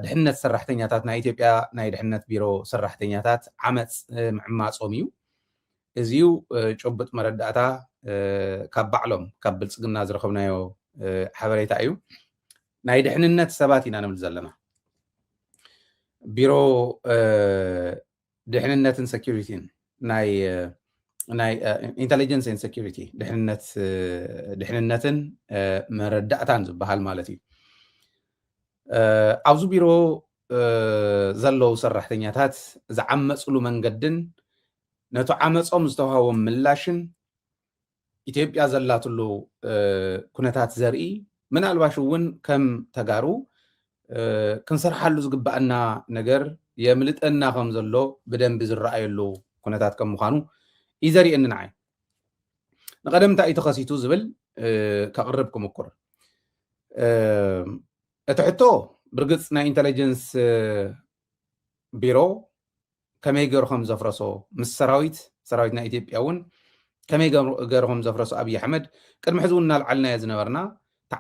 ድሕነት ሰራሕተኛታት ናይ ኢትዮጵያ ናይ ድሕነት ቢሮ ሰራሕተኛታት ዓመፅ ምዕማፆም እዩ እዚዩ ጭቡጥ መረዳእታ ካብ ባዕሎም ካብ ብልፅግና ዝረኸብናዮ ሓበሬታ እዩ ናይ ድሕንነት ሰባት ኢና ንብል ዘለና ቢሮ ድሕንነትን ሴኩሪቲን ናይ ኢንተለጀንስ ኤንድ ሴኩሪቲ ድሕንነትን መረዳእታን ዝበሃል ማለት እዩ ኣብዚ ቢሮ ዘለው ሰራሕተኛታት ዝዓመፅሉ መንገድን ነቲ ዓመፆም ዝተዋሃቦም ምላሽን ኢትዮጵያ ዘላትሉ ኩነታት ዘርኢ ምናልባሽ እውን ከም ተጋሩ ክንሰርሓሉ ዝግባአና ነገር የምልጠና ከም ዘሎ ብደንቢ ዝረኣየሉ ኩነታት ከም ምዃኑ እዩ ዘርእየኒ ንዓይ ንቀደም እንታይ እዩ ተኸሲቱ ዝብል ከቕርብ ክምኩር እቲ ሕቶ ብርግፅ ናይ ኢንተለጀንስ ቢሮ ከመይ ገይሮም ዘፍረሶ ምስ ሰራዊት ናይ ኢትዮጵያ እውን ከመይ ገይሮም ዘፍረሶ ኣብይ ኣሕመድ ቅድሚ ሕዚ እውን እናልዓልናዮ ዝነበርና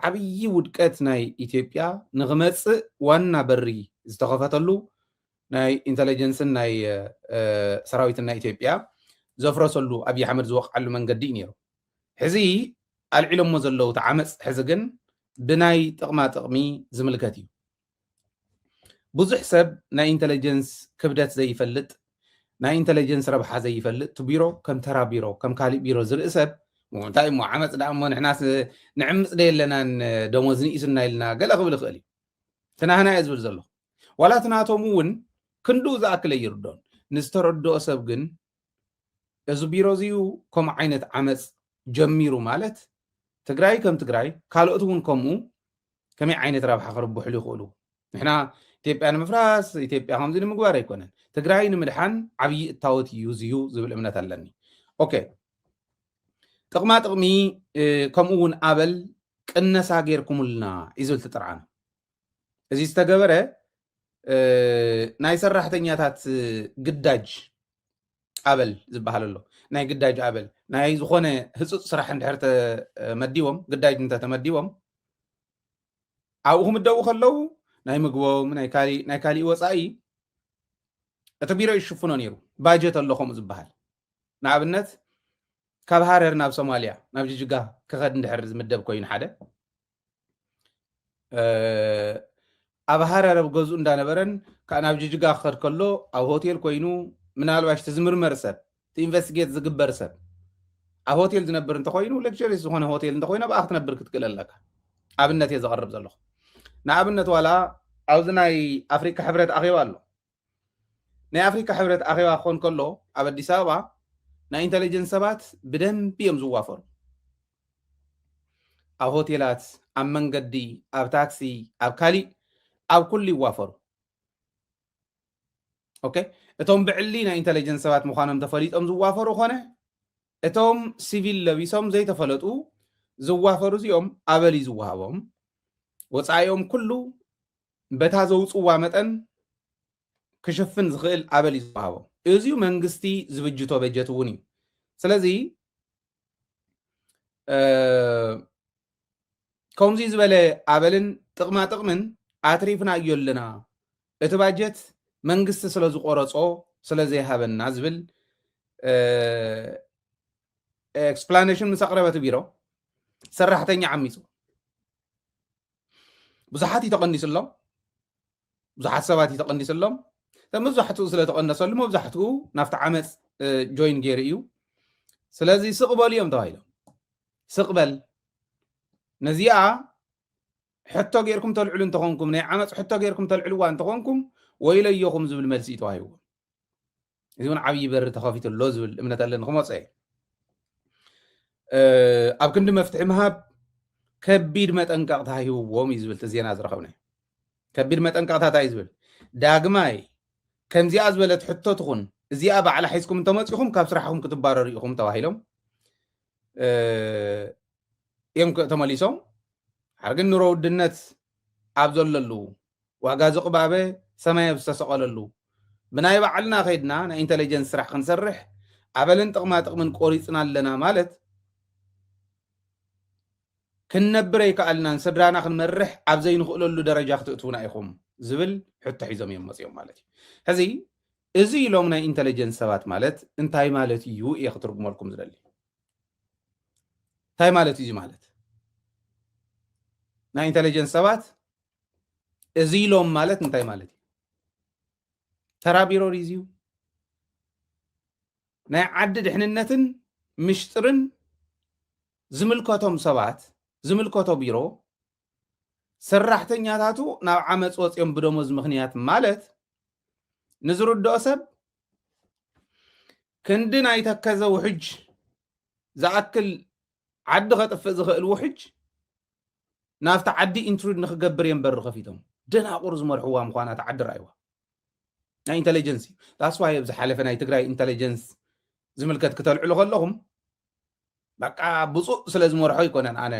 ዓብዪ ውድቀት ናይ ኢትዮጵያ ንኽመፅእ ዋና በሪ ዝተኸፈተሉ ናይ ኢንተለጀንስን ናይ ሰራዊትን ናይ ኢትዮጵያ ዘፍረሰሉ ኣብይ ኣሕመድ ዝወቕዓሉ መንገዲ እዩ ነይሩ ሕዚ ኣልዒሎሞ ዘለው እቲ ዓመፅ ሕዚ ግን ብናይ ጥቕማ ጥቕሚ ዝምልከት እዩ ብዙሕ ሰብ ናይ ኢንተለጀንስ ክብደት ዘይፈልጥ ናይ ኢንተለጀንስ ረብሓ ዘይፈልጥ እቲ ቢሮ ከም ተራ ቢሮ ከም ካሊእ ቢሮ ዝርኢ ሰብ እንታይ እሞ ዓመፅ ዳ እሞ ንሕናስ ንዕምፅ ደየለናን ደሞዝ ንኢስና ኢልና ገለ ክብል ይኽእል እዩ ትናህና እየ ዝብል ዘሎ ዋላ ትናቶም እውን ክንዱ ዝኣክለ ይርዶን ንዝተረድኦ ሰብ ግን እዚ ቢሮ እዚኡ ከምኡ ዓይነት ዓመፅ ጀሚሩ ማለት ትግራይ ከም ትግራይ ካልኦት እውን ከምኡ ከመይ ዓይነት ረብሓ ክርብሕሉ ይኽእሉ ንሕና ኢትዮጵያ ንምፍራስ ኢትዮጵያ ከምዚ ንምግባር ኣይኮነን ትግራይ ንምድሓን ዓብዪ እታወት እዩ እዚዩ ዝብል እምነት ኣለኒ ኦኬ ጥቕማ ጥቕሚ ከምኡ እውን ኣበል ቅነሳ ጌርኩሙልና እዩ ዝብል ትጥርዓነ እዚ ዝተገበረ ናይ ሰራሕተኛታት ግዳጅ ኣበል ዝበሃል ኣሎ ናይ ግዳጅ ኣበል ናይ ዝኾነ ህፁፅ ስራሕ እንድሕር ተመዲቦም ግዳጅ እንተተመዲቦም ኣብኡ ክምደቡ ከለው ናይ ምግቦም ናይ ካሊእ ወፃኢ እቲ ቢሮ ይሽፍኖ ነይሩ ባጀት ኣሎ ከምኡ ዝበሃል ንኣብነት ካብ ሃረር ናብ ሶማልያ ናብ ጅጅጋ ክኸድ እንድሕር ዝምደብ ኮይኑ ሓደ ኣብ ሃረር ኣብ ገዝኡ እንዳነበረን ናብ ጅጅጋ ክኸድ ከሎ ኣብ ሆቴል ኮይኑ ምናልባሽ ዝምርመር ሰብ ኢንቨስቲጌት ዝግበር ሰብ ኣብ ሆቴል ዝነብር እንተኮይኑ ሌክቸሪስ ዝኾነ ሆቴል እንተኮይኑ ኣብኣ ክትነብር ክትክእል ኣለካ ኣብነት እየ ዘቕርብ ዘለኹ ንኣብነት ዋላ ኣብዚ ናይ ኣፍሪካ ሕብረት ኣኼባ ኣሎ ናይ ኣፍሪካ ሕብረት ኣኼባ ክኾን ከሎ ኣብ ኣዲስ ኣበባ ናይ ኢንተለጀንስ ሰባት ብደንቢ እዮም ዝዋፈሩ ኣብ ሆቴላት ኣብ መንገዲ ኣብ ታክሲ ኣብ ካሊእ ኣብ ኩሉ ይዋፈሩ ኦኬ እቶም ብዕሊ ናይ ኢንተለጀንስ ሰባት ምዃኖም ተፈሊጦም ዝዋፈሩ ኾነ እቶም ሲቪል ለቢሶም ዘይተፈለጡ ዝዋፈሩ እዚኦም ኣበል ዝወሃቦም ወፃኢኦም ኩሉ በታ ዘውፅዋ መጠን ክሽፍን ዝኽእል ኣበል ዝወሃቦም እዚዩ መንግስቲ ዝብጅቶ በጀት እውን እዩ ስለዚ ከምዚ ዝበለ ኣበልን ጥቕማ ጥቕምን ኣትሪፍና እዩ ኣለና እቲ ባጀት መንግስቲ ስለ ዝቆረፆ ስለ ዘይሃበና ዝብል ኤክስፕላኔሽን ምስ ኣቕረበት ቢሮ ሰራሕተኛ ዓሚፁ ብዙሓት ይተቐኒስሎም ብዙሓት ሰባት ይተቐኒስሎም መብዛሕትኡ ስለተቐነሰሉ መብዛሕትኡ ናብቲ ዓመፅ ጆይን ገይሩ እዩ ስለዚ ስቕበሉ እዮም ተባሂሎም ስቕበል ነዚኣ ሕቶ ጌርኩም ተልዕሉ እንተኾንኩም ናይ ዓመፅ ሕቶ ጌርኩም ተልዕልዋ እንተኾንኩም ወይለዮኹም ዝብል መልሲ እዩ ተዋሂቡ እዚ እውን ዓብዪ በሪ ተኸፊትሎ ዝብል እምነት ኣለኒ ክመፀ ኣብ ክንዲ መፍትሒ ምሃብ ከቢድ መጠንቀቕታ ሂብዎም እዩ ዝብል ዜና ዝረኸብና ከቢድ መጠንቀቕታ እዩ ዝብል ዳግማይ ከምዚኣ ዝበለት ሕቶ ትኹን እዚኣ ባዕላ ሒዝኩም እንተመፂኹም ካብ ስራሕኩም ክትባረሩ ኢኹም ተባሂሎም እዮም ተመሊሶም ሓርግን ኑሮ ውድነት ኣብ ዘለሉ ዋጋ ዝቕባበ ሰማይ ኣብ ዝተሰቐለሉ ብናይ ባዕልና ኸይድና ናይ ኢንተለጀንስ ስራሕ ክንሰርሕ ኣበልን ጥቕማ ጥቕምን ቆሪፅና ኣለና ማለት ክንነብር ይከኣልና ስድራና ክንመርሕ ኣብ ዘይንኽእለሉ ደረጃ ክትእትውና ኢኹም ዝብል ሕቶ ሒዞም እዮም መፅኦም ማለት እዩ ሕዚ እዚ ኢሎም ናይ ኢንተለጀንስ ሰባት ማለት እንታይ ማለት እዩ እየ ክትርጉመልኩም ዝደሊ እንታይ ማለት እዩ ማለት ናይ ኢንተለጀንስ ሰባት እዚ ኢሎም ማለት እንታይ ማለት እዩ ተራ ቢሮ ሪዝዩ ናይ ዓዲ ድሕንነትን ምሽጥርን ዝምልከቶም ሰባት ዝምልከቶ ቢሮ ሰራሕተኛታቱ ናብ ዓመፅ ወፅኦም ብደሞዝ ምክንያት ማለት ንዝርድኦ ሰብ ክንዲ ናይ ተከዘ ውሕጅ ዝኣክል ዓዲ ከጥፍእ ዝኽእል ውሕጅ ናብቲ ዓዲ ኢንትሩድ ንክገብር እዮም በሪ ከፊቶም ደናቁር ዝመርሕዋ ምኳና ተዓዲ ራእይዋ ናይ ኢንተለጀንስ እዩ ዳስዋይ ኣብ ዝሓለፈ ናይ ትግራይ ኢንተለጀንስ ዝምልከት ክተልዕሉ ከለኹም በቃ ብፁእ ስለ ዝመርሖ ይኮነን ኣነ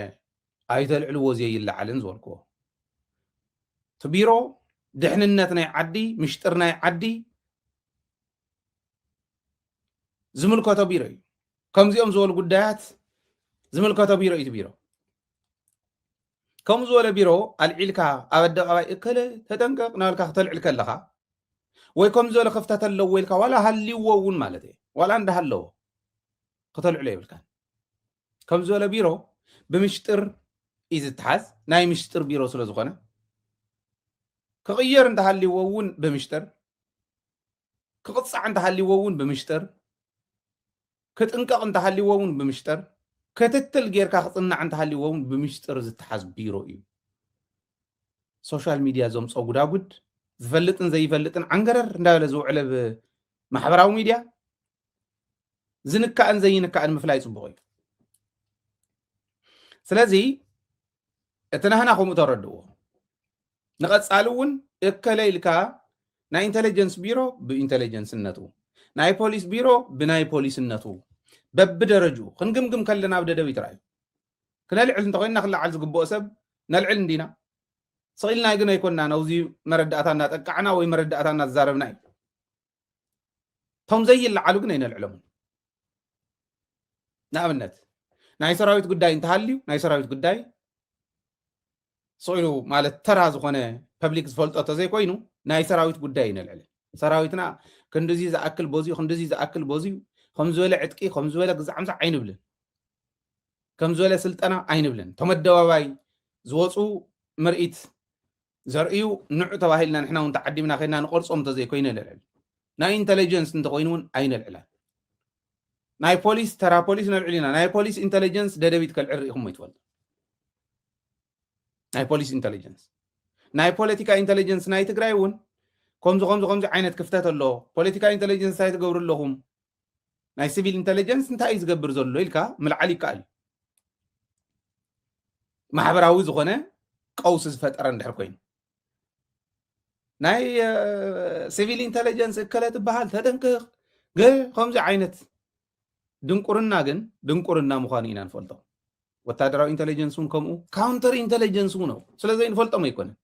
ኣይተልዕልዎ ዘየይለዓልን ዝበልክዎ እቲ ቢሮ ድሕንነት ናይ ዓዲ ምሽጥር ናይ ዓዲ ዝምልከቶ ቢሮ እዩ ከምዚኦም ዝበሉ ጉዳያት ዝምልከቶ ቢሮ እዩ ቢሮ ከምኡ ዝበለ ቢሮ ኣልዒልካ ኣብ ኣደባባይ እከለ ተጠንቀቕ ናበልካ ክተልዕል ከለካ ወይ ከም ዝበለ ክፍተት ኣለዎ ኢልካ ዋላ ሃልይዎ እውን ማለት እዩ ዋላ እንዳሃለዎ ክተልዕሎ ይብልካ ከም ዝበለ ቢሮ ብምሽጥር እዩ ዝትሓዝ ናይ ምሽጥር ቢሮ ስለ ዝኾነ ክቕየር እንተሃልይዎ እውን ብምሽጥር ክቕፃዕ እንተሃልይዎ እውን ብምሽጥር ክጥንቀቕ እንተሃልይዎ እውን ብምሽጥር ክትትል ጌርካ ክፅናዕ እንተሃልይዎ እውን ብምሽጥር ዝትሓዝ ቢሮ እዩ ሶሻል ሚድያ ዘምፆ ጉዳጉድ ዝፈልጥን ዘይፈልጥን ዓንገረር እንዳበለ ዝውዕለ ብማሕበራዊ ሚድያ ዝንካእን ዘይንካእን ምፍላይ ፅቡቅ እዩ ስለዚ እቲ ናህና ከምኡ ተረድዎ ንቐፃሊ እውን እከለ ኢልካ ናይ ኢንተለጀንስ ቢሮ ብኢንተለጀንስነቱ ናይ ፖሊስ ቢሮ ብናይ ፖሊስነቱ በብደረጅኡ ክንግምግም ከለና ብደደቢት ራእዩ ክነልዕል እንተኮይንና ክለዓል ዝግብኦ ሰብ ነልዕል እንዲና ስቂልና ግን ኣይኮንና ነውዚ መረዳእታ እናጠቃዕና ወይ መረዳእታ እናተዛረብና እዩ ቶም ዘይለዓሉ ግን ኣይነልዕሎም ንኣብነት ናይ ሰራዊት ጉዳይ እንተሃልዩ ናይ ሰራዊት ጉዳይ ስኢሉ ማለት ተራ ዝኾነ ፐብሊክ ዝፈልጦ ተዘይኮይኑ ናይ ሰራዊት ጉዳይ ይነልዕል ሰራዊትና ክንዲዚ ዝኣክል ቦዝዩ ክንዲዚ ዝኣክል ቦዝዩ ከም ዝበለ ዕጥቂ ከም ዝበለ ግዛዕ ምሳዕ ኣይንብልን ከም ዝበለ ስልጠና ኣይንብልን ተመደባባይ ዝወፁ ምርኢት ዘርእዩ ንዑ ተባሂልና ንሕና እውን ተዓዲምና ከይና ንቆርፆም ተዘይኮይኑ ይነልዕል ናይ ኢንተለጀንስ እንተኮይኑ እውን ኣይነልዕላን ናይ ፖሊስ ተራ ፖሊስ ነልዕል ኢና ናይ ፖሊስ ኢንተለጀንስ ደደቢት ከልዕል ርኢኹም ይትፈልጡ ናይ ፖሊስ ኢንተለጀንስ ናይ ፖለቲካ ኢንተለጀንስ ናይ ትግራይ እውን ከምዚ ዓይነት ክፍተት ኣሎ ፖለቲካ ኢንተለጀንስ እንታይ ትገብሩ ኣለኹም ናይ ሲቪል ኢንተለጀንስ እንታይ እዩ ዝገብር ዘሎ ኢልካ ምልዓል ይከኣል ማሕበራዊ ዝኾነ ቀውሲ ዝፈጠረ እንድሕር ኮይኑ ናይ ሲቪል ኢንተለጀንስ እከለ ትበሃል ተጠንቅቕ ከምዚ ዓይነት ድንቁርና ግን ድንቁርና ምዃኑ ኢና ንፈልጦ ወታደራዊ ኢንተለጀንስ እውን ከምኡ ካውንተር ኢንተለጀንስ እውን ነው ስለዘይንፈልጦም ኣይኮነን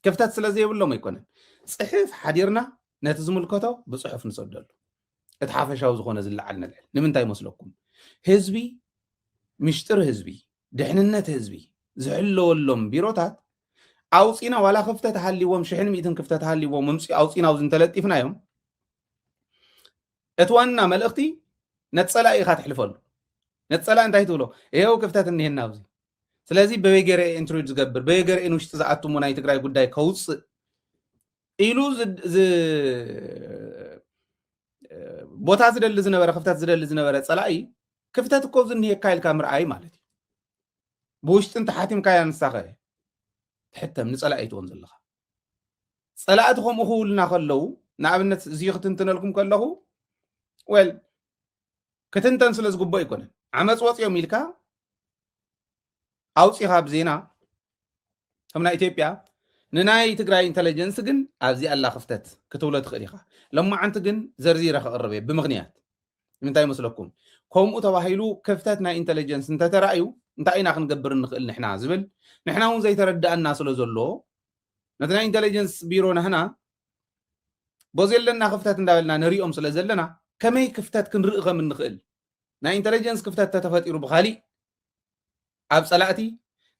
ክፍተት ስለዘይብሎም ኣይኮነን ፅሑፍ ሓዲርና ነቲ ዝምልከቶ ብፅሑፍ ንሰደሉ እቲ ሓፈሻዊ ዝኾነ ዝለዓል ነልዕል ንምንታይ መስለኩም ህዝቢ ምሽጥር ህዝቢ ድሕንነት ህዝቢ ዝሕለወሎም ቢሮታት ኣውፂና ዋላ ክፍተት ሃልይዎም 100 ክፍተት ሃልይዎም ምምፂ ኣውፂና ኣብዚ እንተለጢፍናዮም እቲ ዋና መልእኽቲ ነፀላ ኢኻ ትሕልፈሉ ነፀላ እንታይ ትብሎ ይኸው ክፍተት እኒሄና ኣብዚ ስለዚ በበገረ ኢንትሩድ ዝገብር በበገረ ውሽጢ ዝኣትሞ ናይ ትግራይ ጉዳይ ከውፅእ ኢሉ ቦታ ዝደሊ ዝነበረ ክፍተት ዝደሊ ዝነበረ ፀላኢ ክፍተት እኮ ዝኒሄካ ኢልካ ምርኣይ ማለት እዩ ብውሽጢ እንተሓቲምካያ ንሳኸ ትሕተም ንፀላኢ ትወን ዘለካ ፀላእቲ ከምኡ ክውልና ከለዉ ንኣብነት እዚ ክትንትነልኩም ከለኹ ወል ክትንተን ስለ ዝግባእ ይኮነን ዓመፅ ወፅኦም ኢልካ ኣውፂኻ ብዜና ከም ናይ ኢትዮጵያ ንናይ ትግራይ ኢንተለጀንስ ግን ኣብዚ ኣላ ክፍተት ክትብሎ ትኽእል ኢኻ ሎማዓንቲ ግን ዘርዚረ ክቕርብ እየ ብምክንያት ንምንታይ መስለኩም ከምኡ ተባሂሉ ክፍተት ናይ ኢንተለጀንስ እንተተራእዩ እንታይ ኢና ክንገብር ንኽእል ንሕና ዝብል ንሕና እውን ዘይተረዳእና ስለ ዘሎ ነቲ ናይ ኢንተለጀንስ ቢሮ ናህና ቦዘለና ክፍተት እንዳበልና ንሪኦም ስለ ዘለና ከመይ ክፍተት ክንርኢ ከም እንኽእል ናይ ኢንተለጀንስ ክፍተት ተተፈጢሩ ብኻሊእ ኣብ ፀላእቲ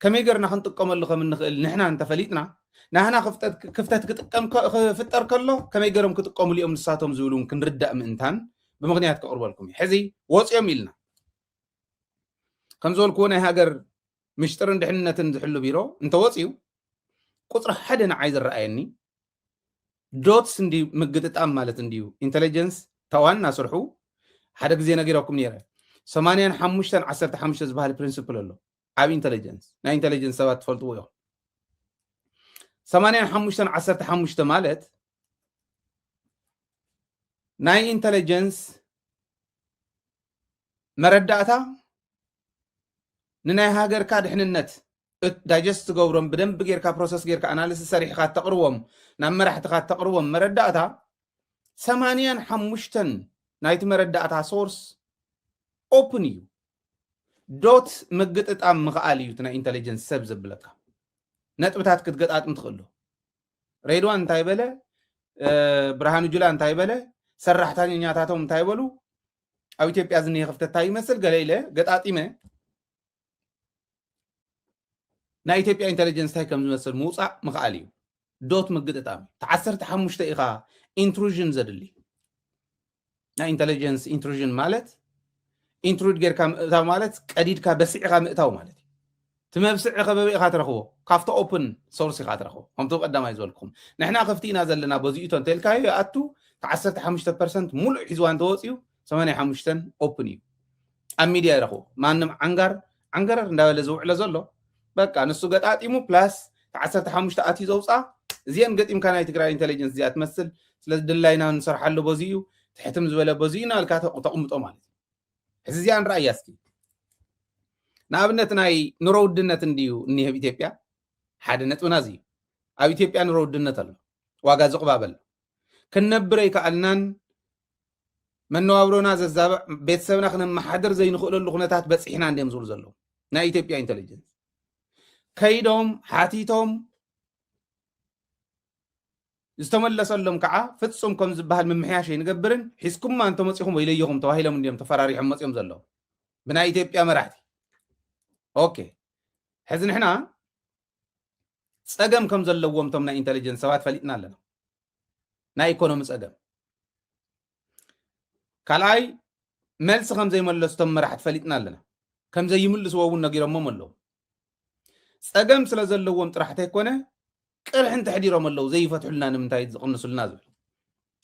كمي قرنا خنطقم اللي خمن نحنا انت فليتنا نحنا كفتت كتقم فطر كله كمي قرم كتقوم اليوم نساتهم زولون كنردأ منتان بمغنيات كقرب لكم حزي وصيهم يلنا كم زول كونه هاجر مشترن دحنا تنزحلو بيرو انت وصيو قطر حدا عايز الرأيني دوتس اندي مقدت ام مالت انديو انتليجنس توانا سرحو حدا زينا غيركم نيره 85 15 زبال برينسيبل له اب انتليجنس نا انتليجنس سبات تفلطو يو 85 15 مالت ناي انتليجنس مرداتا نناي هاجر كاد حننت دايجست غورم بدن بغيركا بروسس غيركا اناليسيس سريح خات تقروم نمرحت خات تقروم مرداتا 85 نايت مرداتا سورس اوبن يو دوت مقطط ام مخاليو تنا انتليجنس سب زبلكا نطبታት ክትገጣጥም ትኽእሉ ሬድዋን እንታይ በለ ብርሃኑ ጁላ እንታይ በለ ሰራሕተኛታቶም እንታይ በሉ ኣብ ኢትዮጵያ ዝንሄ ክፍተት እንታይ ይመስል ገለይለ ገጣጢመ ናይ ኢትዮጵያ ኢንተለጀንስ እንታይ ከም ዝመስል ምውፃእ ምኽኣል እዩ ዶት ምግጥጣም ተዓሰርተ ሓሙሽተ ኢኻ ኢንትሩዥን ዘድሊ ናይ ኢንተለጀንስ ኢንትሩዥን ማለት ኢንትሩድ ጌርካ ምእታው ማለት ቀዲድካ በሲዕካ ምእታው ማለት تمبسع خبابي خاطرخو كافتا اوبن سورس خاطرخو هم تو قدام يزولكم نحنا خفتينا زلنا بوزيتون تلكاي اتو 15% ملء حزوان توصيو 85 اوبن يو ام ميديا يرخو مانم عنقر እንዳበለ ዝውዕለ ዘሎ በቃ ንሱ ገጣጢሙ ፕላስ 15 አቲ ዘውፃ زين ገጢም ካናይ ትግራይ ኢንተለጀንስ ዚያ ትመስል ስለዚ ድላይና ንሰርሓሉ በዚዩ ትሕትም ዝበለ በዚዩና ልካ ተقምጦ ማለት እዚ ዚያን ራእያስኪ نابنت ناي نرو ودنت انديو اني في ኢትዮጵያ ሓደ ነጥብ ናዚ ኣብ ኢትዮጵያ نرو ودنت አለ ዋጋ ዝቕባበል ከነበረይ ከአልናን መንዋብሮና ዘዛብ ቤተሰብና ክነመሓደር ዘይንኽእለሉ ኩነታት በጽሕና እንደም ዝውል ዘሎ ናይ ኢትዮጵያ ኢንተለጀንስ ከይዶም ሓቲቶም ዝተመለሰሎም ከዓ ፍጹም ከም ዝበሃል ምምሕያሽ ይንገብርን ሒስኩም አንተ መጽኹም ወይ ለየኹም ተዋሂሎም እንደም ተፈራሪሖም መጽዮም ዘሎ ብናይ ኢትዮጵያ መራሕቲ اوكي حزن احنا صقم كم زلوم تمنا انتليجنس سوات فليتنا لنا نا ايكونومي صقم كالاي ملس خم زي ملستم راح فليتنا لنا كم زي يملسوا ونغيرهم مملو صقم سلا زلوم طرحته يكونه قرحن تحديرهم ملو زي فتح لنا نمتاي قنسوا لنا زل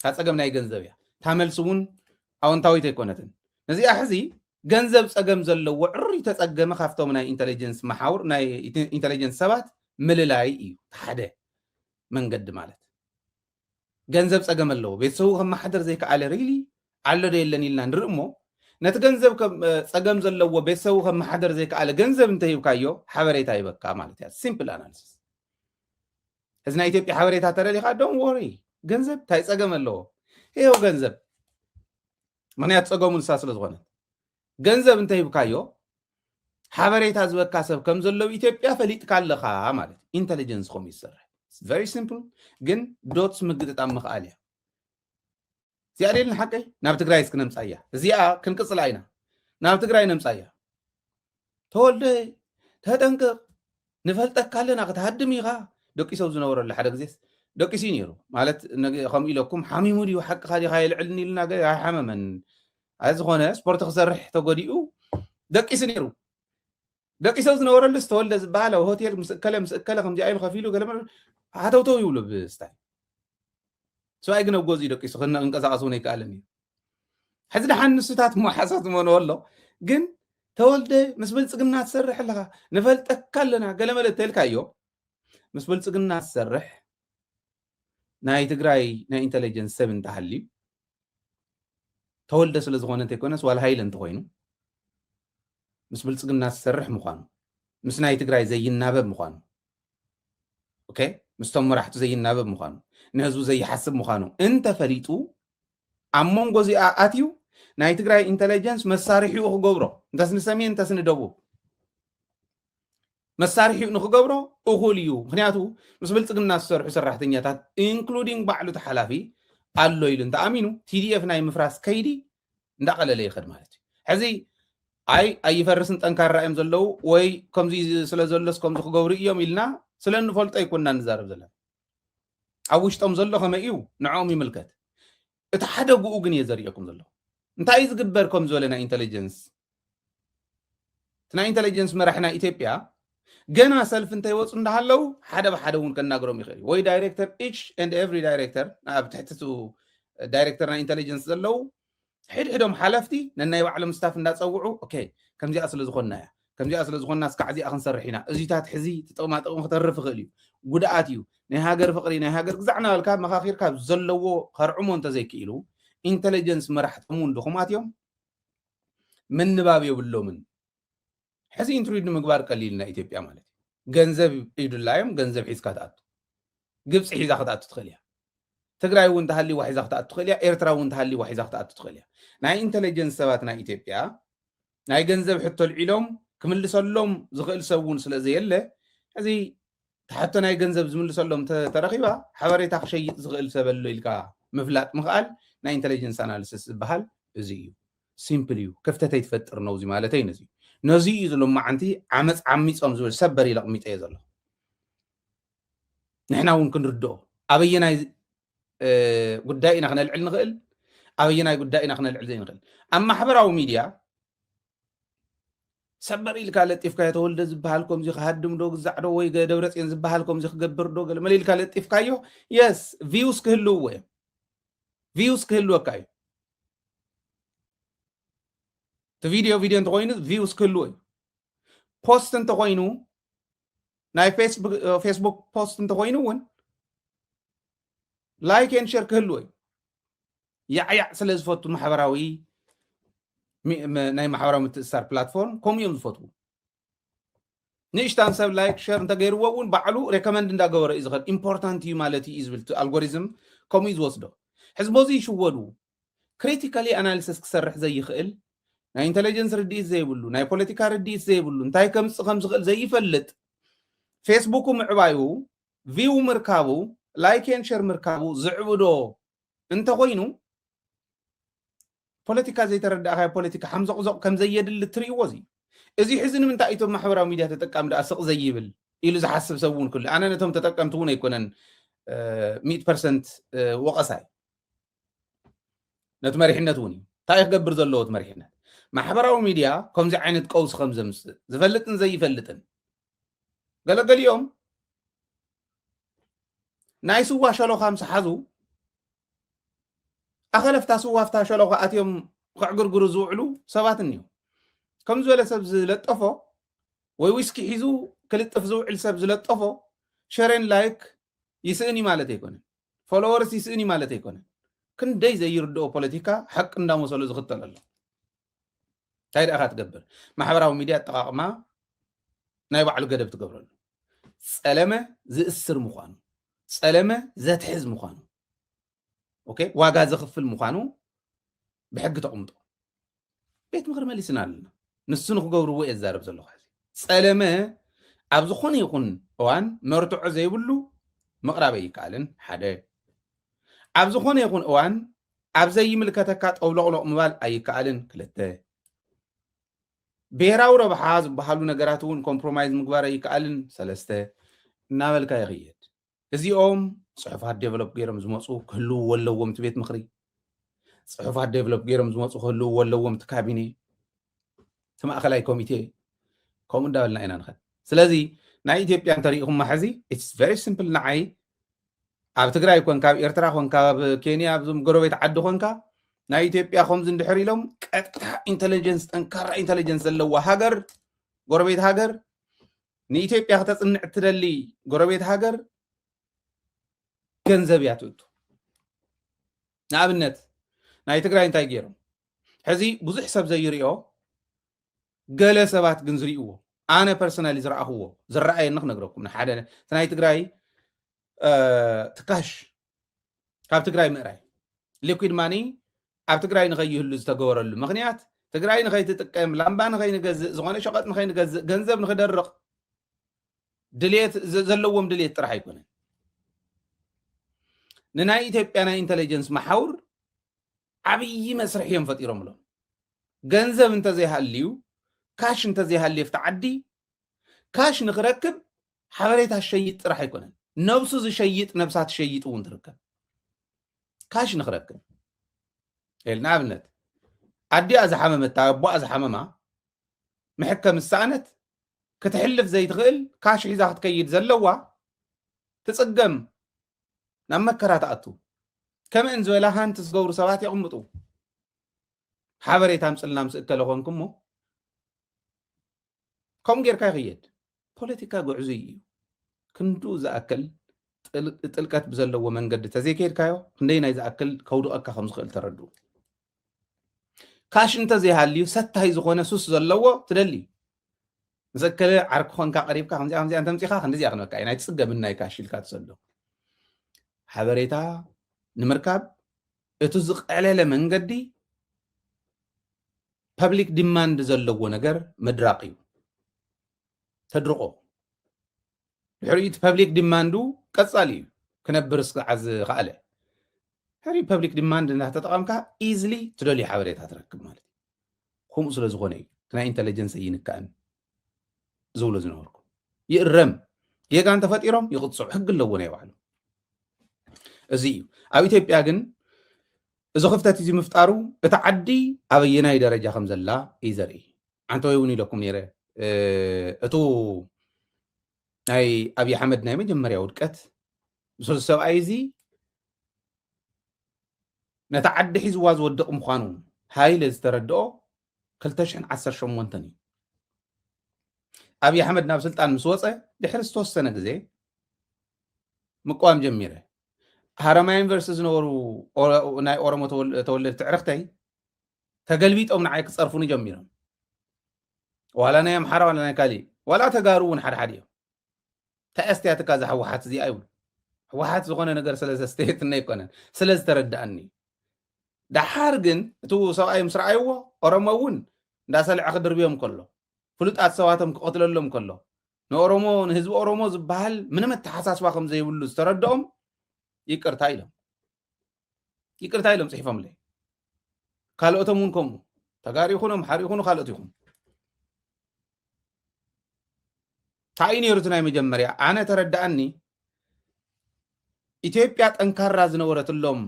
ها صقم ناي ገንዘብያ ታመልሱን አዎንታዊት ይኮነትን ነዚ አሕዚ ገንዘብ ጸገም ዘለው ወዕሪ ተጸገመ ካፍቶም ናይ ኢንተለጀንስ መሓውር ናይ ኢንተለጀንስ ሰባት ምልላይ እዩ ሓደ መንገድ ማለት ገንዘብ ጸገም አለው ቤተሰቡ ከመሓደር ዘይከኣለ ሪሊ አለ ደየለን ኢልና ንርእሞ ነቲ ገንዘብ ጸገም ዘለው ቤተሰቡ ከመሓደር ዘይከኣለ ገንዘብ እንተይብካዮ ሓበሬታ ይበካ ማለት ያ ሲምፕል አናሊሲስ እዚ ናይ ኢትዮጵያ ሓበሬታ ተረዲኻ ዶን ወሪ ገንዘብ ታይ ጸገም አለው ይሄው ገንዘብ ምክንያት ጸገሙን ሳስለ ዝኾነ ገንዘብ እንተ ይብካዮ ሓበሬታ ዝበካ ሰብ ከም ዘለው ኢትዮጵያ ፈሊጥ ካለኻ ማለት ኢንተለጀንስ ኮም ይሰርሕ very simple ግን ዶትስ ምግጥጣም መኽኣል እያ እዚኣ ደልን ሓቀይ ናብ ትግራይ እስክነምፃያ እዚኣ ክንቅፅል አይና ናብ ትግራይ ነምፃያ ተወልደ ተጠንቅቕ ንፈልጠካ ኣለና ክትሃድም ኢኻ ደቂሰው ዝነበረሉ ሓደ ግዜስ ደቂሲ ነይሩ ማለት ከምኡ ኢለኩም ሓሚሙ ድዩ ሓቂ ኻዲኻ የልዕልኒ ኢልና ኣይሓመመን أزخونه سبورت خسرح تقوليو دقيس نيرو دقيس زنورة لست ولا زبالة وهوتيل مسكلة خم جاي مخفيلو قال ما هذا تو يولو بستاي سواء يجنا وجوزي دقيس خلنا إنك أصوني كلامي حزنا حن ستات مو حسات من والله جن تولد مسبل سجنا تسرح لها نفلت أكلنا قال ما لتلك أيو مسبل سجنا تسرح ناي تجراي ناي إنتليجنس 7 تحلي تولد سل زغونه تكونس ولا هايل انت خوينو مس بلصقنا تسرح مخانو مس ناي تግራይ زي النابب مخانو اوكي مستمر راحت زي النابب مخانو نهزو زي حسب مخانو انت فريطو امون غزي اتيو ناي تግራይ انتليجنس مسارحيو خغبرو انت سنسمي انت سندبو مسارحيو نخغبرو اخوليو مخنياتو مس بلصقنا تسرح سرحتኛታት انكلودينج بعلو تحلافي አሎ ይልን ተአሚኑ ቲዲኤፍ ናይ ምፍራስ ከይዲ እንዳቀለለ ይخد ማለት ሕዚ أي فرسن تنكر رأيهم زلوا وي كم زي سلزلس كم زخ جوري يوم إلنا سلن فلت أي كنا نزارب زلا أوش تم زلوا خم إيو نعومي ملكت اتحدى بوجن يزريكم زلوا أنت عايز جبر كم زولنا إنتليجنس تنا إنتليجنس مرحنا إثيوبيا جنا سلف أنت يوصل نهالو حدا بحدا ون كنا جرام يخلي وي دايركتور each and every director بتحتسو دايركتورنا إنتليجنس زلوا حدهم حلفتي لأن يعلم ستاف الناس أوعوا أوكي كم جاء أصل زخنا كم جاء أصل زخنا سكعدي أخن سرحينا أزيتات حزي تطمع تطرف غليو قداتيو نهاجر فقري نهاجر زعنا الكاب مخاخير كاب زلوا خرعمون تزي كيلو إنتليجنس مرحت أمون دخمات يوم من نبابي وباللومن حزي إنتريد مقبار قليلنا إثيوبيا مالتي جنزب إيد اللايم جنزب حيز كاتات جبس حيز أخذات تدخليها تقرأي وانت هاللي واحد أخطأت تدخليها إيرترا وانت هاللي واحد أخطأت تدخليها ناي إنتليجنس سباتنا إثيوبيا ناي جنزب حتى العلوم كمل سلم زغل سوون سلازي يلا هذه حتى ناي جنزب زمل سلم ترخيبها حواري تخشي زغل سبل إلكا مفلات مقال ناي إنتليجنس أناليسيس بحال زيو سيمبليو كيف تيتفتر نوزي مالتين زي نزي يزلم مع أنتي عميس أمزول سبري لقميت أيزله نحنا ممكن ردو أبينا قدائنا خنا العلم نغل أبينا قدائنا خنا العلم نغل أما حبراو ميديا سبري لك على تفكا يتولد زبالكم زي خدم دوغ زعرو وي دورت ين زبالكم زي خجبر دوغ مليل كالت تفكايو يس فيوز كهلو وي فيوز كهلو كاي فيديو انت خوينو فيوز كهلو وي بوست انت خوينو ناي فيسبوك بوست انت خوينو ون لايك ان شير كهلو وي يع سلاز فوتو محبراوي ناي محاورة متأثر بلاتفورم كم يوم فوتو نيشتان سب لايك شير انت غير وون بعلو ريكومند اندا غور از غد امبورتانت يو مالتي از بل الجوريزم كم يز وصدو حزبوزي شو ودو كريتيكالي اناليسيس كسرح زي يخل ناي انتليجنس رديت زي بلو ناي بوليتيكا رديت زي بلو انتاي خمس خل زي يفلت فيسبوك معبايو فيو مركابو لايك ان شير مركابو زعبدو انت خوينو بوليتيكا زي تردأها بوليتيكا حمزة قزق كم زي يد اللي تري وزي إذا حزن من تأيتم محورا ميديا تتقام دا أسق زي يبل إلو زي حسب سوون كل أنا نتهم تتقام تون يكونن 100% وقصاي نتمرحنا توني تايخ قبر زلوت مرحنا محورا ميديا كم زي عينت قوس خمسة مست زفلتن زي فلتن قال اليوم نايسو واشالو خمسة حزو أخلف تاسو وافتا شلو قاتيوم قعقرقرو زوعلو سباتنيو كم زولا سب زلطفو وي ويسكي حيزو كلطف زوعل سب زلطفو شيرين لايك يسئني مالتي يكون فولورز يسئني مالتي يكون كن داي زي يردو بوليتيكا حق اندام وصلو زغتل الله هاي اخات تقبل محبراو ميديا تقاقما ناي بعلو قدب تقبرل سلامة زي السر مخانو سلامة ذات حز مخانو اوكي واغا زخفل مخانو بحق تقمطو بيت مغر ماليسنا لنا نسو نخغورو وي زارب زلو خازي صلمه اب زخون يكون اوان مرتع زيبلو مقرابي يكالن حدا اب زخون يكون اوان اب زي ملكتك طولقلق مبال اي كالن كلته بيراو ربحاز بحالو نغراتون كومبرومايز مغبار اي كالن سلسته نابلكا يغيد ازيوم صحفات ديفلوب غيرم زمصو كلو ولوم تبيت مخري صحفات ديفلوب غيرم زمصو كلو ولوم تكابيني تماخلاي كوميتي كوم داولنا اينا نخد سلازي ناي اثيوبيا تاريخهم محزي اتس فيري سمبل ناي اب تግራይ ኮንካ ኤርትራ ኮንካ ኬንያ ብዙም ጎረቤት ዓዲ ኮንካ ናይ ኢትዮጵያ ከምዝ እንድሕር ኢሎም ቀጥታ ኢንተለጀንስ ጠንካራ ኢንተለጀንስ ዘለዋ ሃገር ጎረቤት ሃገር ንኢትዮጵያ ከተጽንዕ ትደሊ ጎረቤት ሃገር ገንዘብ ያትውቱ ንኣብነት ናይ ትግራይ እንታይ ገይሮም ሕዚ ብዙሕ ሰብ ዘይርዮ ገለ ሰባት ግን ዝርይዎ ኣነ ፐርሰናሊ ዝረኣኽዎ ዝረኣየኒ ክነግረኩም ንሓደ ናይ ትግራይ ትካሽ ካብ ትግራይ ምዕራይ ሊኩዊድ ማኒ ኣብ ትግራይ ንኸይህሉ ዝተገበረሉ ምክንያት ትግራይ ንኸይትጥቀም ላምባ ንኸይንገዝእ ዝኾነ ሸቐጥ ንኸይንገዝእ ገንዘብ ንኽደርቕ ድሌት ዘለዎም ድሌት ጥራሕ ኣይኮነን ንናይ ኢትዮጵያ ናይ ኢንተለጀንስ ማሓውር ዓብዪ መስርሕ እዮም ፈጢሮምሎም ገንዘብ እንተዘይሃልዩ ካሽ እንተዘይሃልየ ፍትዓዲ ካሽ ንኽረክብ ሓበሬታ ሸይጥ ጥራሕ ኣይኮነን ነብሱ ዝሸይጥ ነብሳት ሸይጥ እውን ትርከብ ካሽ ንኽረክብ ኢልና ኣብነት ኣዲኣ ዝሓመመታ ኣቦኣ ዝሓመማ ምሕከም ሳእነት ክትሕልፍ ዘይትኽእል ካሽ ሒዛ ክትከይድ ዘለዋ ትጽገም ናብ መከራ ተኣቱ ከምእን ዝበላ ሃንቲ ዝገብሩ ሰባት ይቕምጡ ሓበሬታ ምፅልና ምስእከለ ኮንኩሞ ከምኡ ጌርካ ይኽየድ ፖለቲካ ጉዕዙ እዩ ክንዱ ዝኣክል ጥልቀት ብዘለዎ መንገዲ ተዘይከይድካዮ ክንደይ ናይ ዝኣክል ከውድቐካ ከም ዝኽእል ተረዱ ካሽ እንተዘይሃልዩ ሰታይ ዝኾነ ሱስ ዘለዎ ትደሊ ምስእከለ ዓርኪ ኮንካ ቀሪብካ ከምዚኣ እንተምፂኻ ክንዲዚኣ ክንበካ ናይ ትፅገምን ናይ ካሽ ኢልካ ትሰሎ ሓበሬታ ንምርካብ እቲ ዝቐለለ መንገዲ ፐብሊክ ዲማንድ ዘለዎ ነገር ምድራቕ እዩ ተድርቆ ድሕሪኡ ፐብሊክ ዲማንዱ ቀጻሊ እዩ ክነብር እስከዓዝ ኸኣለ ሕሪ ፐብሊክ ዲማንድ እናተጠቐምካ ኢዝሊ ትደልዩ ሓበሬታ ትረክብ ማለት እዩ ከምኡ ስለ ዝኾነ እዩ ናይ ኢንተለጀንስ ይንከአን ዝብሎ ዝነበርኩ ይእረም ጌጋ እንተፈጢሮም ይቕፅዑ ሕጊ ኣለዎ ናይ ባዕሉ እዚ እዩ ኣብ ኢትዮጵያ ግን እዚ ክፍተት እዚ ምፍጣሩ እቲ ዓዲ ኣበየናይ ደረጃ ከም ዘላ እዩ ዘርኢ ዓንተ እውን ኢለኩም ነይረ እቱ ናይ ኣብይ ኣሕመድ ናይ መጀመርያ ውድቀት ምስሉ ሰብኣይ እዚ ነታ ዓዲ ሒዝዋ ዝወድቕ ምዃኑ ሃይለ ዝተረድኦ 2018 እዩ ኣብይ ኣሕመድ ናብ ስልጣን ምስ ወፀ ድሕሪ ዝተወሰነ ግዜ ምቋም ጀሚረ ሃረማያ ዩኒቨርሲቲ ዝነበሩ ናይ ኦሮሞ ተወለድቲ ዕርኽተይ ተገልቢጦም ንዓይ ክፀርፉኒ ጀሚሮም ዋላ ናይ ኣምሓራ ዋላ ናይ ካሊእ ዋላ ተጋሩ እውን ሓደሓደ እዮም ተኣስትያትካ ዝሕወሓት እዚኣ ይብሉ ሕወሓት ዝኾነ ነገር ስለ ዘስተየትና ኣይኮነን ስለ ዝተረድኣኒ ዳሓር ግን እቲ ሰብኣይ ምስ ረኣይዎ ኦሮሞ እውን እንዳሰልዐ ክድርብዮም ከሎ ፍሉጣት ሰባቶም ክቐትለሎም ከሎ ንኦሮሞ ንህዝቢ ኦሮሞ ዝበሃል ምንም ኣተሓሳስባ ከም ዘይብሉ ዝተረድኦም ይቅርታ ኢሎም ፅሒፎምለይ ካልኦቶም እውን ከምኡ ተጋሪ ይኹኑ ኣምሓሪ ይኹኑ ካልኦት ይኹኑ እንታይ ነይሩ እቲ ናይ መጀመርያ ኣነ ተረዳእኒ ኢትዮጵያ ጠንካራ ዝነበረትሎም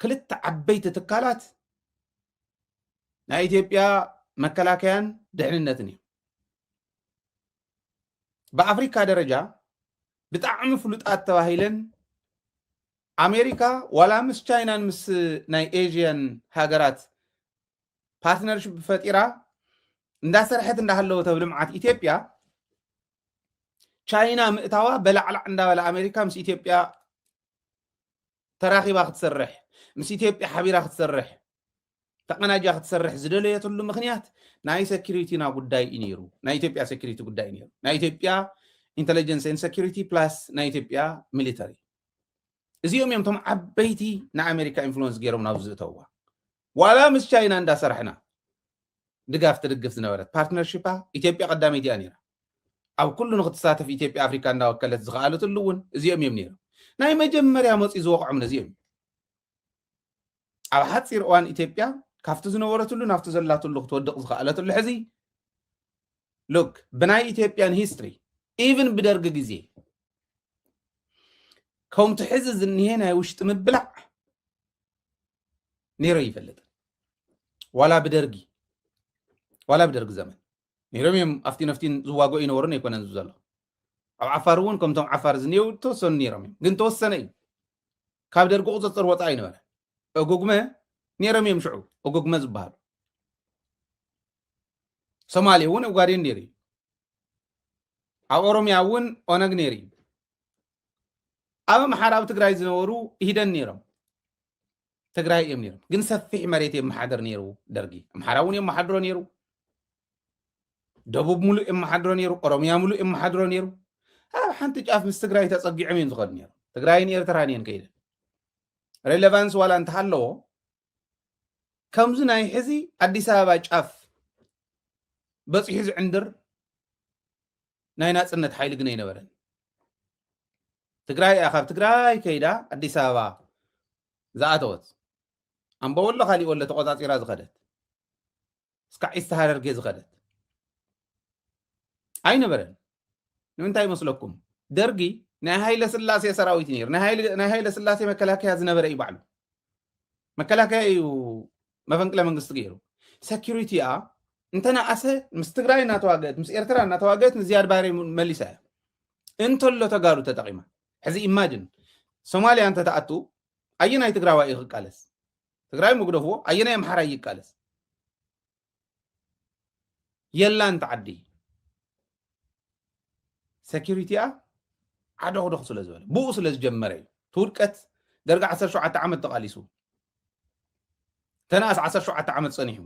ክልተ ዓበይቲ ትካላት ናይ ኢትዮጵያ መከላከያን ድሕንነትን እዩ ብኣፍሪካ ደረጃ ብጣዕሚ ፍሉጣት ተባሂለን ኣሜሪካ ዋላ ምስ ቻይናን ምስ ናይ ኤዥያን ሃገራት ፓርትነርሽፕ ፈጢራ እንዳሰርሐት እንዳሃለወ ተብልምዓት ኢትዮጵያ ቻይና ምእታዋ በላዕላዕ እንዳበላ ኣሜሪካ ምስ ኢትዮጵያ ተራኺባ ክትሰርሕ ምስ ኢትዮጵያ ሓቢራ ክትሰርሕ ተቀናጃ ክትሰርሕ ዝደለየትሉ ምክንያት ናይ ሴኩሪቲና ጉዳይ እዩ ነይሩ ናይ ኢትዮጵያ ሴኩሪቲ ጉዳይ ነይሩ ናይ ኢትዮጵያ ኢንተለጀንስ ኤንድ ሴኩሪቲ ፕላስ ናይ ኢትዮጵያ ሚሊተሪ እዚኦም እዮም ቶም ዓበይቲ ንኣሜሪካ ኢንፍሉወንስ ገይሮም ናብ ዝእተውዋ ዋላ ምስ ቻይና እንዳሰርሕና ድጋፍ ትድግፍ ዝነበረት ፓርትነርሽፓ ኢትዮጵያ ቀዳመይቲ እያ ነይራ ኣብ ኩሉ ንክትሳተፍ ኢትዮጵያ ኣፍሪካ እንዳወከለት ዝኽኣለትሉ እውን እዚኦም እዮም ነይሮም ናይ መጀመርያ መፂኡ ዝወቕዖም ነዚኦም ኣብ ሓፂር እዋን ኢትዮጵያ ካብቲ ዝነበረትሉ ናብቲ ዘላትሉ ክትወድቕ ዝኽኣለትሉ ሕዚ ሉክ ብናይ ኢትዮጵያን ሂስትሪ ኢቭን ብደርጊ ግዜ ከምቲ ሕዚ ዝኒሄ ናይ ውሽጢ ምብላዕ ነይሩ ይፈልጥ ዋላ ብደርጊ ዘመን ነይሮም እዮም ኣፍቲ ነፍቲን ዝዋግኡ ይነበሩን ኣይኮነን ዘሎ ኣብ ዓፋር እውን ከምቶም ዓፋር ዝኒሄው ተወሰኑ ነይሮም እዮም ግን ተወሰነ እዩ ካብ ደርጊ ቁፅፅር ወፃ ይነበረ እጉግመ ነይሮም እዮም ሽዑ እጉግመ ዝበሃሉ ሶማሌ እውን ኦጋዴን ነይሩ ኣብ ኦሮሚያ እውን ኦነግ ነይሩ ኣብ ኣምሓራ ኣብ ትግራይ ዝነበሩ ይሂደን ነይሮም ትግራይ እዮም ነይሮም ግን ሰፊሕ መሬት የመሓደር ነይሩ ደርጊ ኣምሓራ እውን የመሓድሮ ነይሩ ደቡብ ሙሉእ የመሓድሮ ነይሩ ኦሮሚያ ሙሉእ የመሓድሮ ነይሩ ኣብ ሓንቲ ጫፍ ምስ ትግራይ ተፀጊዖም እዮም ዝኸዱ ነይሩ ትግራይን ኤርትራን እየን ከይደን ሬሌቫንስ ዋላ እንተሃለዎ ከምዚ ናይ ሕዚ ኣዲስ ኣበባ ጫፍ በፂሑ ዝዕንድር ናይ ናፅነት ሓይሊ ግን ኣይነበረን ትግራይ ካብ ትግራይ ከይዳ ኣዲስ ኣበባ ዝኣተወት ኣምቦ ወሎ ካሊእ ወሎ ተቆፃፂራ ዝኸደት እስካዕ ዒስተ ሃረርጌ ዝኸደት ኣይነበረን ንምንታይ ይመስለኩም ደርጊ ናይ ሃይለ ስላሴ ሰራዊት ነይሩ ናይ ሃይለ ስላሴ መከላከያ ዝነበረ እዩ ባዕሉ መከላከያ እዩ መፈንቅለ መንግስቲ ገይሩ ሴኩሪቲኣ እንተነኣሰ ምስ ትግራይ እናተዋገአት ምስ ኤርትራ እናተዋገአት ንዝያድ ባሬ መሊሳ እያ እንተሎ ተጋሩ ተጠቂማ ሕዚ ኢማጅን ሶማልያ እንተተኣቱ ኣየናይ ትግራዋይ ይኽቃለስ ትግራይ መጉደፍዎ ኣየናይ ኣምሓራ ይቃለስ የላን ተዓዲ ሴኩሪቲኣ ዓደኹደኽ ስለ ዝበለ ብኡ ስለ ዝጀመረ እዩ ትውድቀት ደርጋ 17 ዓመት ተቃሊሱ ተናኣስ 17 ዓመት ፀኒሑ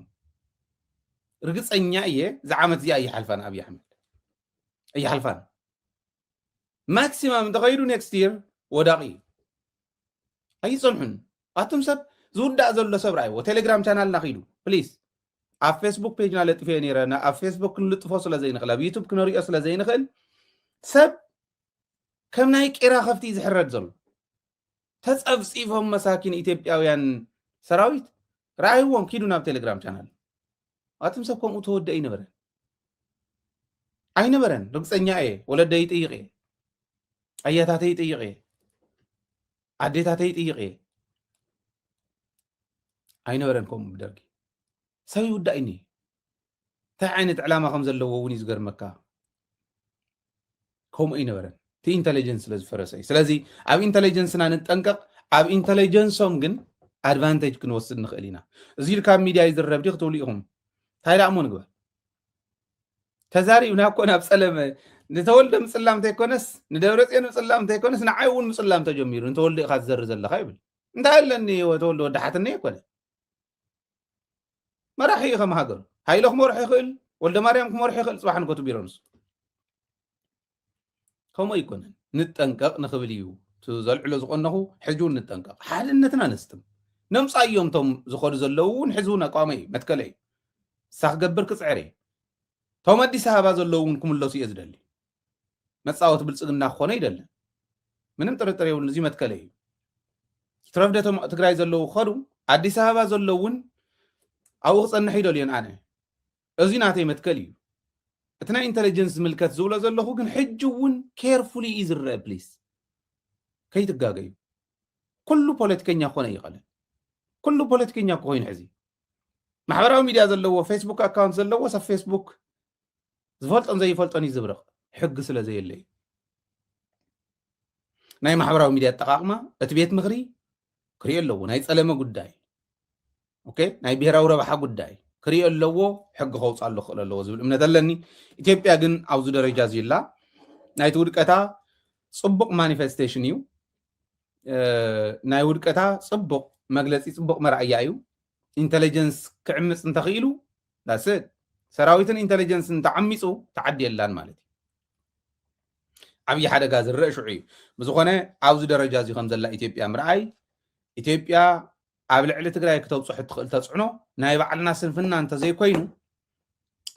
ርግፀኛ እየ ዝዓመት እዚኣ እየሓልፋን ኣብይ ኣሕመድ እየሓልፋን ማክሲማም እንተኸይዱ ኔክስት ይር ወዳቂ እዩ ኣይፀንሑን ኣቶም ሰብ ዝውዳእ ዘሎ ሰብ ረኣይዎ ቴሌግራም ቻናል ናኺዱ ፕሊዝ ኣብ ፌስቡክ ፔጅና ለጢፈ ነይረና ኣብ ፌስቡክ ክንልጥፎ ስለ ዘይንኽእል ኣብ ዩቱብ ክንሪኦ ስለ ዘይንኽእል ሰብ ከም ናይ ቄራ ከፍቲ ዝሕረድ ዘሎ ተፀብፂፎም መሳኪን ኢትዮጵያውያን ሰራዊት ረኣይዎም ኪዱ ናብ ቴሌግራም ቻናል ኣቶም ሰብ ከምኡ ተወደ ኣይነበረን ርግፀኛ እየ ወለደይ ይጥይቕ እየ ኣያታተይ ይጥይቕ እየ ኣዴታተይ ይጥይቕ እየ ኣይነበረን ከምኡ ብደርጊ ሰብ ይውዳእኒ እንታይ ዓይነት ዕላማ ከም ዘለዎ እውን እዩ ዝገርመካ ከምኡ ኣይነበረን እቲ ኢንተሊጀንስ ስለ ዝፈረሰ እዩ ስለዚ ኣብ ኢንተሊጀንስና ንጠንቀቕ ኣብ ኢንተሊጀንሶም ግን ኣድቫንቴጅ ክንወስድ ንኽእል ኢና እዚ ካብ ሚድያ ይዝረብ ዲ ክትብሉ ኢኹም እንታይ ደኣ እሞ ንግበር ተዛሪብና እኮ ናብ ፀለመ ንተወልደ ምፅላም እንተይኮነስ ንደብረፅዮን ምፅላም እንተይኮነስ ንዓይ እውን ምፅላም ተጀሚሩ እንተወልደ ኢኻ ትዘሪ ዘለካ ይብል እንታይ ኣለኒ ተወልደ ወዲ ሓትነ ይኮነ መራሒ እዩ ከም ሃገሩ ሃይለ ክመርሖ ይኽእል ወልደ ማርያም ክመርሖ ይኽእል ፅባሕ ንከቱ ቢሮ ንሱ ከምኡ ኣይኮነን ንጠንቀቕ ንኽብል እዩ ዘልዕሎ ዝቆነኹ ሕጂ እውን ንጠንቀቕ ሓድነትና ነስትም ነምፃ እዮም ቶም ዝኸዱ ዘለዉ እውን ሕዚ እውን ኣቋመ እዩ መትከለ እዩ እሳ ክገብር ክፅዕር እየ ቶም ኣዲስ ኣበባ ዘለዉ እውን ክምለሱ እየ ዝደሊ መፃወቲ ብልፅግና ክኾነ ይደለን ምንም ጥርጥር የብሉን እዚ መትከለ እዩ ትረፍደቶም ትግራይ ዘለዉ ክኸዱ ኣዲስ ኣበባ ዘለዉ እውን ኣብኡ ክፀንሕ ይደልዮን ኣነ እዚ ናተይ መትከል እዩ እቲ ናይ ኢንተሊጀንስ ዝምልከት ዝብሎ ዘለኹ ግን ሕጂ እውን ኬርፉሊ እዩ ዝረአ ፕሊስ ከይትጋገዩ ኩሉ ፖለቲከኛ ክኾነ ይኽእልን ኩሉ ፖለቲከኛ ክኮይኑ ሕዚ ማሕበራዊ ሚድያ ዘለዎ ፌስቡክ ኣካውንት ዘለዎ ሰብ ፌስቡክ ዝፈልጦን ዘይፈልጦን እዩ ዝብርቕ ሕጊ ስለ ዘየለ እዩ ናይ ማሕበራዊ ሚድያ ኣጠቃቅማ እቲ ቤት ምክሪ ክሪኦ ኣለዎ ናይ ፀለመ ጉዳይ ኦኬ ናይ ብሄራዊ ረብሓ ጉዳይ ክሪኦ ኣለዎ ሕጊ ከውፃሉ ክኽእል ኣለዎ ዝብል እምነት ኣለኒ ኢትዮጵያ ግን ኣብዚ ደረጃ እዚላ ናይቲ ውድቀታ ፅቡቕ ማኒፌስቴሽን እዩ ናይ ውድቀታ ፅቡቕ መግለፂ ፅቡቕ መርኣያ እዩ ኢንተሊጀንስ ክዕምፅ እንተኽኢሉ ዳስድ ሰራዊትን ኢንተሊጀንስን ተዓሚፁ ተዓድየላን ማለት እዩ ዓብዪ ሓደጋ ዝርአ ሽዑ እዩ ብዝኾነ ኣብዚ ደረጃ እዚ ከም ዘላ ኢትዮጵያ ምርኣይ ኢትዮጵያ ኣብ ልዕሊ ትግራይ ክተብፅሑ ትኽእል ተፅዕኖ ናይ ባዕልና ስንፍና እንተዘይኮይኑ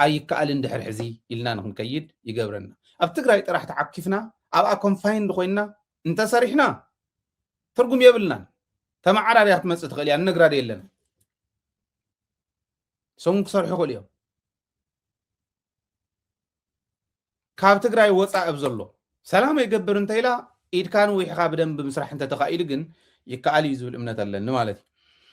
ኣይከኣልን ድሕሪ ሕዚ ኢልና ንክንከይድ ይገብረና ኣብ ትግራይ ጥራሕ ተዓኪፍና ኣብኣ ኮንፋይንድ ኮይንና እንተሰሪሕና ትርጉም የብልናን ተመዓራርያ ክትመፅእ ትኽእል እያ ንነግራድ የለና ሰሙን ክሰርሑ ይኽእሉ እዮም ካብ ትግራይ ወፃእ ኣብ ዘሎ ሰላም ይገብር እንተኢላ ኢድካን ውሒኻ ብደንብ ምስራሕ እንተተኻኢሉ ግን ይከኣል እዩ ዝብል እምነት ኣለኒ ማለት እዩ